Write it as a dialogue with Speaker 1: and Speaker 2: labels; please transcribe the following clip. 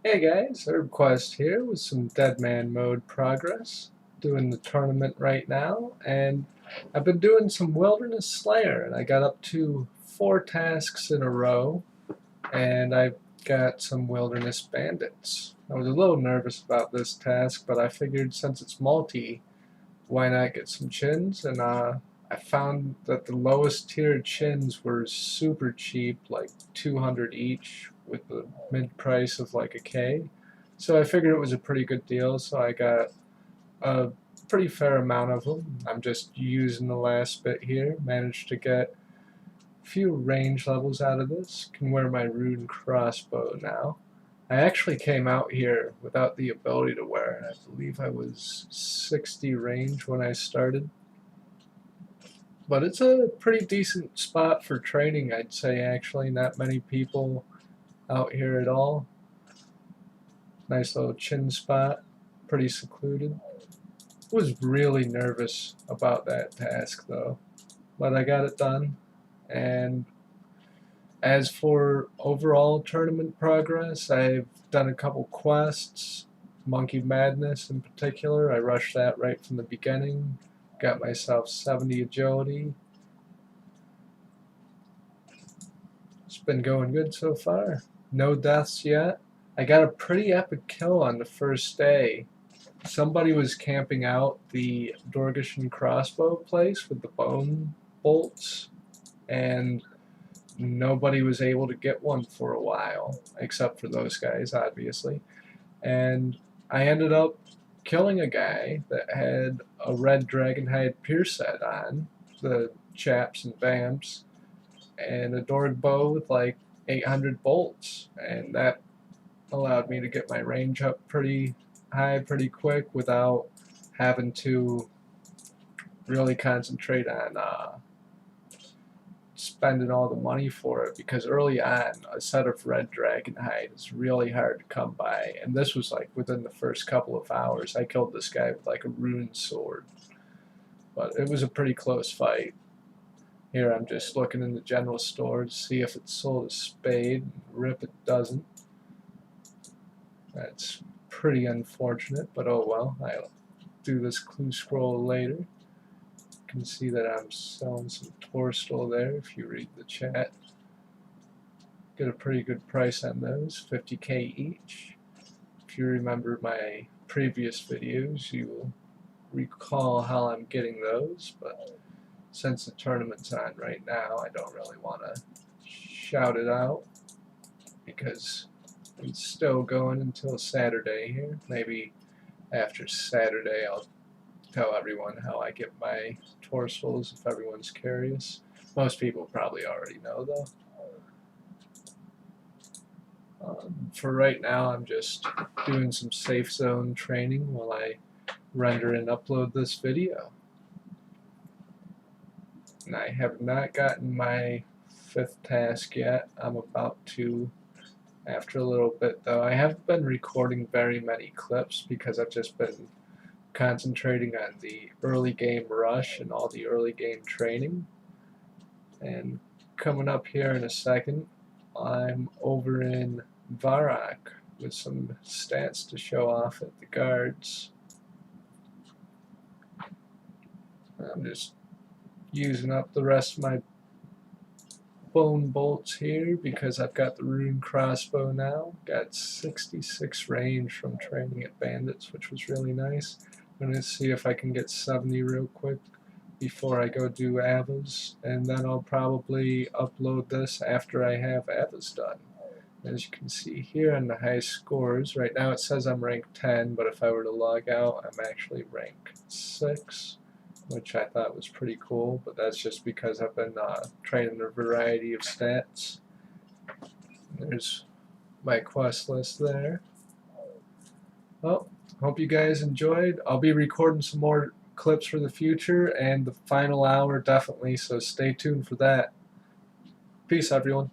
Speaker 1: Hey guys, HerbQuest here with some Deadman Mode progress. Doing the tournament right now, and I've been doing some Wilderness Slayer, and I got up to 4 tasks in a row, and I've got some Wilderness Bandits. I was a little nervous about this task, but I figured since it's multi, why not get some chins? And I found that the lowest tier chins were super cheap, like 200 each, with the mid price of like a K. So I figured it was a pretty good deal, so I got a pretty fair amount of them. I'm just using the last bit here. Managed to get a few range levels out of this. Can wear my rune crossbow now. I actually came out here without the ability to wear it. I believe I was 60 range when I started. But it's a pretty decent spot for training, I'd say, actually. Not many people out here at all. Nice little chin spot, pretty secluded. Was really nervous about that task, though. But I got it done. And as for overall tournament progress, I've done a couple quests. Monkey Madness in particular, I rushed that right from the beginning. Got myself 70 agility. It's been going good so far. No deaths yet. I got a pretty epic kill on the first day. Somebody was camping out the Dorgishan crossbow place with the bone bolts, and nobody was able to get one for a while, except for those guys, obviously. And I ended up killing a guy that had a red dragonhide pierce set on, the chaps and vamps, and a Dorg bow with like 800 bolts, and that allowed me to get my range up pretty high pretty quick without having to really concentrate on spending all the money for it, because early on a set of red dragonhide is really hard to come by, and this was like within the first couple of hours. I killed this guy with like a rune sword, but it was a pretty close fight. Here I'm just looking in the general store to see if it sold a spade. Rip, it doesn't. That's pretty unfortunate, but oh well. I'll do this clue scroll later. You can see that I'm selling some Torstal there if you read the chat. Get a pretty good price on those, 50k each. If you remember my previous videos, you will recall how I'm getting those, but since the tournament's on right now, I don't really want to shout it out because it's still going until Saturday here. Maybe after Saturday I'll tell everyone how I get my Torsals if everyone's curious. Most people probably already know, though. For right now, I'm just doing some safe zone training while I render and upload this video. And I have not gotten my 5th task yet. I'm about to after a little bit, though. I haven't been recording very many clips because I've just been concentrating on the early game rush and all the early game training. And coming up here in a second, I'm over in Varrock with some stats to show off at the guards. I'm just using up the rest of my bone bolts here because I've got the rune crossbow now. Got 66 range from training at bandits, which was really nice. I'm going to see if I can get 70 real quick before I go do Avas, and then I'll probably upload this after I have Avas done. As you can see here on the high scores, right now it says I'm rank 10, but if I were to log out, I'm actually rank 6. Which I thought was pretty cool, but that's just because I've been training a variety of stats. There's my quest list there. Well, hope you guys enjoyed. I'll be recording some more clips for the future, and the final hour definitely, so stay tuned for that. Peace, everyone.